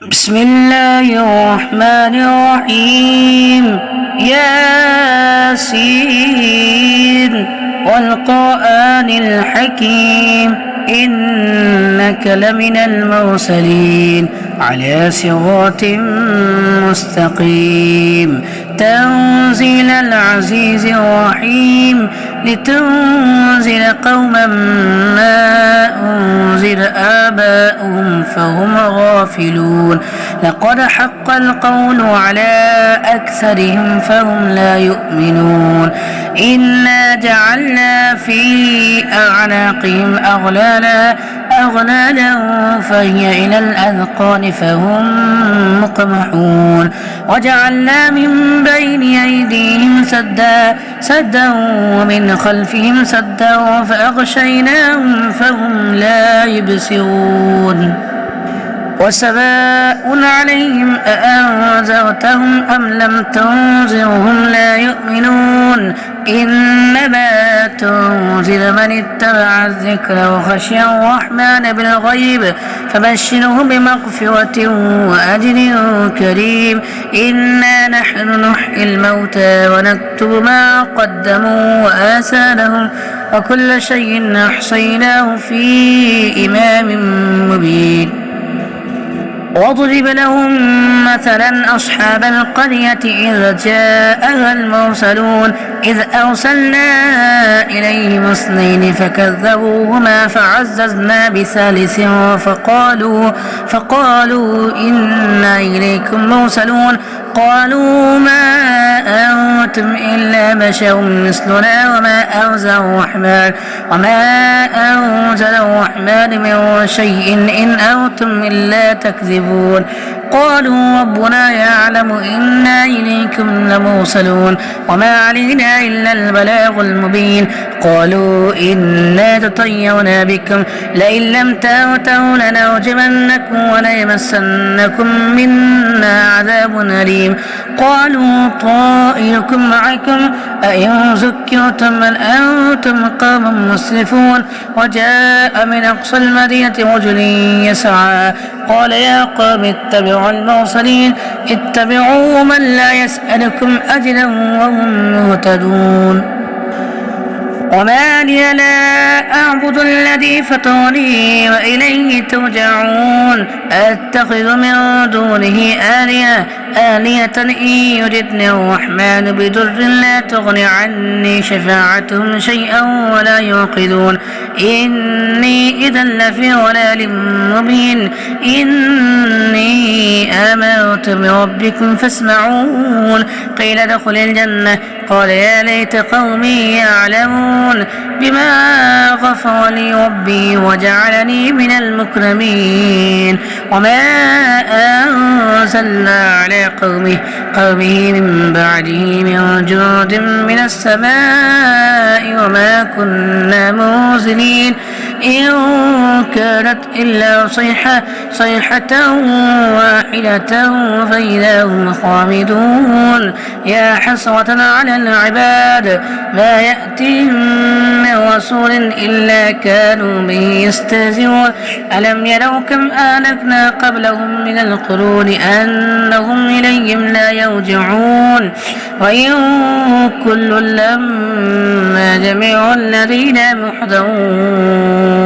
بسم الله الرحمن الرحيم ياسين والقرآن الحكيم إنك لمن المرسلين على صراط مستقيم تنزيل العزيز الرحيم لتنزل قوما ما أنزل آباؤهم فهم غافلون لقد حق القول على أكثرهم فهم لا يؤمنون إنا جعلنا في أعناقهم أغلالا فهي إلى الأذقان فهم مقمحون وجعلنا من بين أيديهم سدا ومن خلفهم سدا فأغشيناهم فهم لا يبصرون وسواء عليهم أأنذرتهم أم لم تنذرهم لا يؤمنون إنما تنذر من اتبع الذكر وخشي الرحمن بالغيب فبشره بمغفرة وأجر كريم إنا نحن نحيي الموتى ونكتب ما قدموا وآثارهم وكل شيء أحصيناه في إمام مبين واضرب لهم مثلا أصحاب القرية إذ جاءها المرسلون إذ أرسلنا إليهم اثنين فكذبوهما فعززنا بثالث فقالوا إنا إليكم مرسلون قالوا ما أنتم إلا بشر مثلنا وما أنزل الرحمن من شيء إن أنتم إلا تكذبون قالوا ربنا يعلم إنا إليكم لمرسلون وما علينا إلا البلاغ المبين قالوا إنا تطيرنا بكم لئن لم تنتهوا لنرجمنكم وليمسنكم منا عذاب أليم قالوا طائركم معكم أئن ذكرتم بل أنتم قوم مسرفون وجاء من أقصى المدينة رجل يسعى قال يا قوم اتبعوا المرسلين اتبعوا من لا يسألكم أجرا وهم مهتدون وما لي لا أعبد الذي فطرني وإليه ترجعون أتخذ من دونه آلهة إن يردني الرحمن بضر لا تغن عني شفاعتهم شيئا ولا ينقذون إني إذا لفي ضلال مبين إني آمنت بربكم فاسمعون قيل ادخل الجنة قال يا ليت قومي يعلمون بما غفر لي ربي وجعلني من المكرمين وما أنزلنا على قومه من بعده من جند من السماء وما كنا منزلين إن كانت إلا صيحة واحدة فإذا هم خامدون يا حسرة على العباد ما يأتيهم من رسول إلا كانوا به يستهزئون ألم يروا كم أهلكنا قبلهم من القرون أنهم إليهم لا يرجعون وإن كل لما جميع الذين محضرون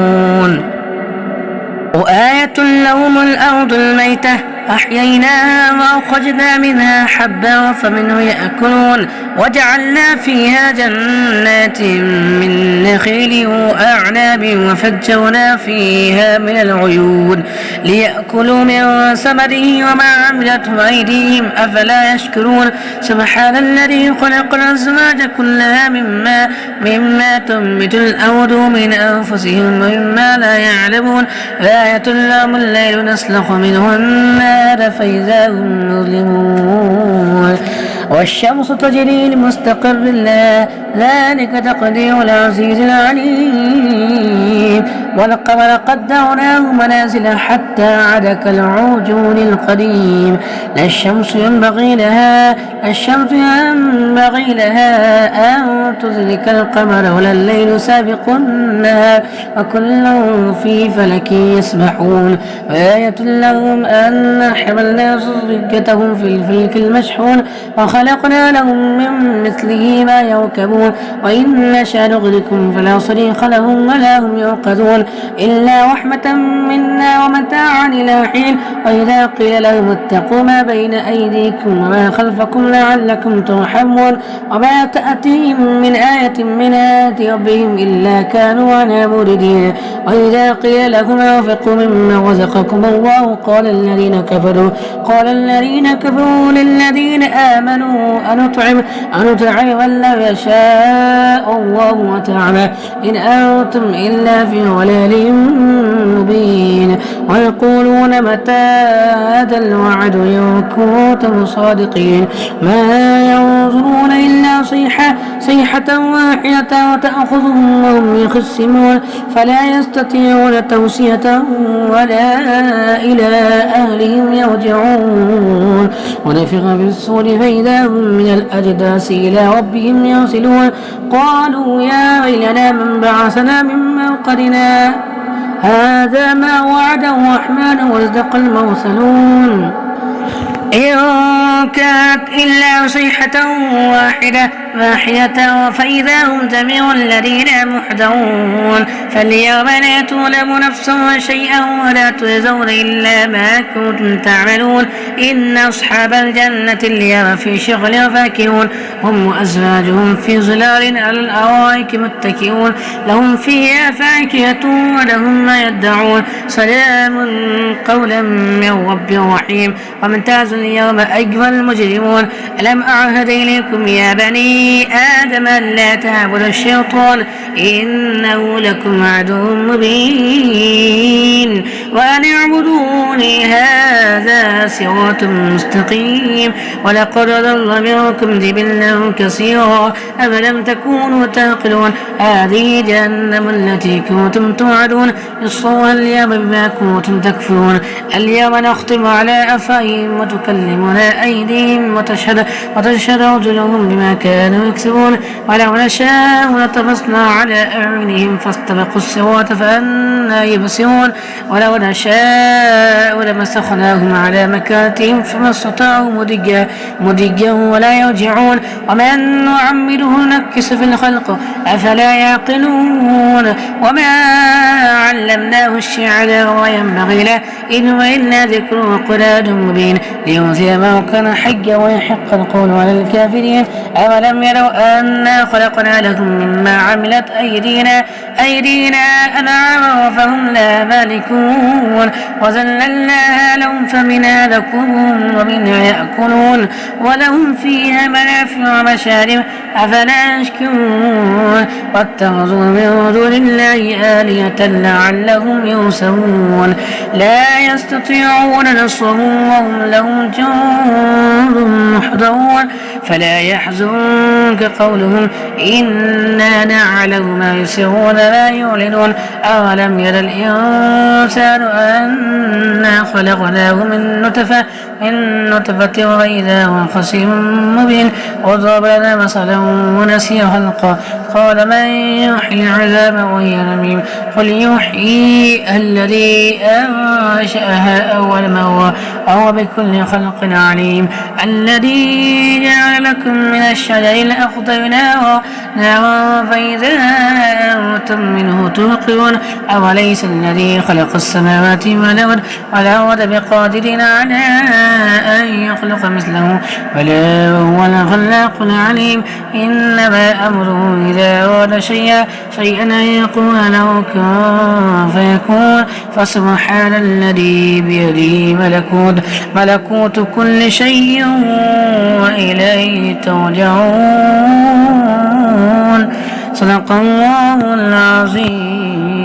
وآية لهم الأرض الميتة أحييناها وأخرجنا منها حبا فمنه يأكلون وجعلنا فيها جنات من نخيل وأعناب وفجرنا فيها من العيون ليأكلوا من ثمره وما عملته أيديهم أفلا يشكرون سبحان الذي خلق الأزواج كلها مما تنبت الأرض من أنفسهم ومما لا يعلمون آية لهم الليل نسلخ منه النار فإذا هم مظلمون والشمس تجري لمستقر لها ذلك تقدير العزيز العليم والقمر قدرناه منازل حتى عاد كالعرجون القديم. لا الشمس ينبغي لها أن تدرك القمر ولا الليل سابق النهار وكل في فلك يسبحون. وآية لهم أن حملنا زريتهم في الفلك المشحون وخلقنا لهم من مثله ما يركبون وإن نشأ نغرقهم فلا صريخ لهم ولا هم يوقظون إلا رحمة منا ومتاعا إلى حين. وإذا قيل لهم اتقوا ما بين أيديكم وما خلفكم لعلكم ترحمون وما تأتيهم من آية من آيات ربهم إلا كانوا عنها معرضين. وإذا قيل لهم أنفقوا مما رزقكم الله قال الذين كفروا للذين آمنوا أنطعم من لو يشاء الله وتعالى إن أنتم إلا في ضلال مبين. ويقولون متى هذا الوعد إن كنتم صادقين ما ينظرون إلا صيحة واحدة وتأخذهم وهم يخصمون فلا يستطيعون توصية ولا إلى أهلهم يرجعون. ونفخ في الصور فإذا هم من الأجداث إلى ربهم ينسلون قالوا يا ويلنا من بعثنا من مرقدنا هذا ما وعد الرحمن وصدق المرسلون إن كانت إلا صيحة واحدة فإذا هم جميع الذين محضرون. فاليوم لا تظلم نفس شيئا ولا تجزون إلا ما كنتم تعملون إن أصحاب الجنة اليوم في شغل فاكهون هم وأزواجهم في ظلال على الأرائك متكئون لهم فيها فاكهة ولهم ما يدعون سلام قولا من رب رحيم. وامتاز اليوم أيها المجرمون ألم أعهد إليكم يا بني آدم لا تعبدوا الشيطان إنه لكم عدو مبين وأن اعبدوني هذا صراط مستقيم. ولقد ضل منكم جبلا كثيرا أفلم تكونوا تعقلون هذه جهنم التي كنتم توعدون اصلوها اليوم بما كنتم تكفرون. اليوم نختم على أفواههم وتكلمنا أيديهم وتشهد أرجلهم بما كانوا يكسبون. ولو نشاء لطمسنا على أعينهم فاستبقوا الصراط فأنى يبصرون ولو نشاء لمسخناهم على مكانتهم فما استطاعوا مضيا ولا يرجعون. ومن نعمره نكس في الخلق أفلا يعقلون. وما علمناه الشعر وينبغي له إن هو إلا ذكر وقرآن مبين لينذر من كان حيا ويحق القول على الكافرين. أولم يروا أنا خلقنا لهم مما عملت أيدينا أنعاما فهم لا مالكون وذللناها لهم فمنها ركوبهم ومنها يأكلون ولهم فيها منافع ومشارب أفلا يشكرون. واتخذوا من دون الله آلهة لعلهم ينصرون لا يستطيعون نصرهم وهم لهم جند محضرون. فلا يحزنك قولهم إنا نعلم ما يسرون لا يعلنون. أولم ير الإنسان أنا خلقناه من نطفة وإذا هو خصيم مبين. وضرب لنا مثلا ونسي خلقه قال من يحيي العظام وهي رميم قل يحيي الذي أنشأها أول مرة وهو بكل خلق عليم. الذي جعل لكم من الشجر الأخضر نارا فإذا أنتم منه توقدون أوليس الذي خلق السماوات والأرض بقادر على أن يخلق مثله بلى هو الخلاق العليم. إنما أمره إذا أراد شيئا أن يقول له كن فيكون. فسبحان الذي بيده ملكوت كل شيء وإليه ترجعون. صدق الله العظيم.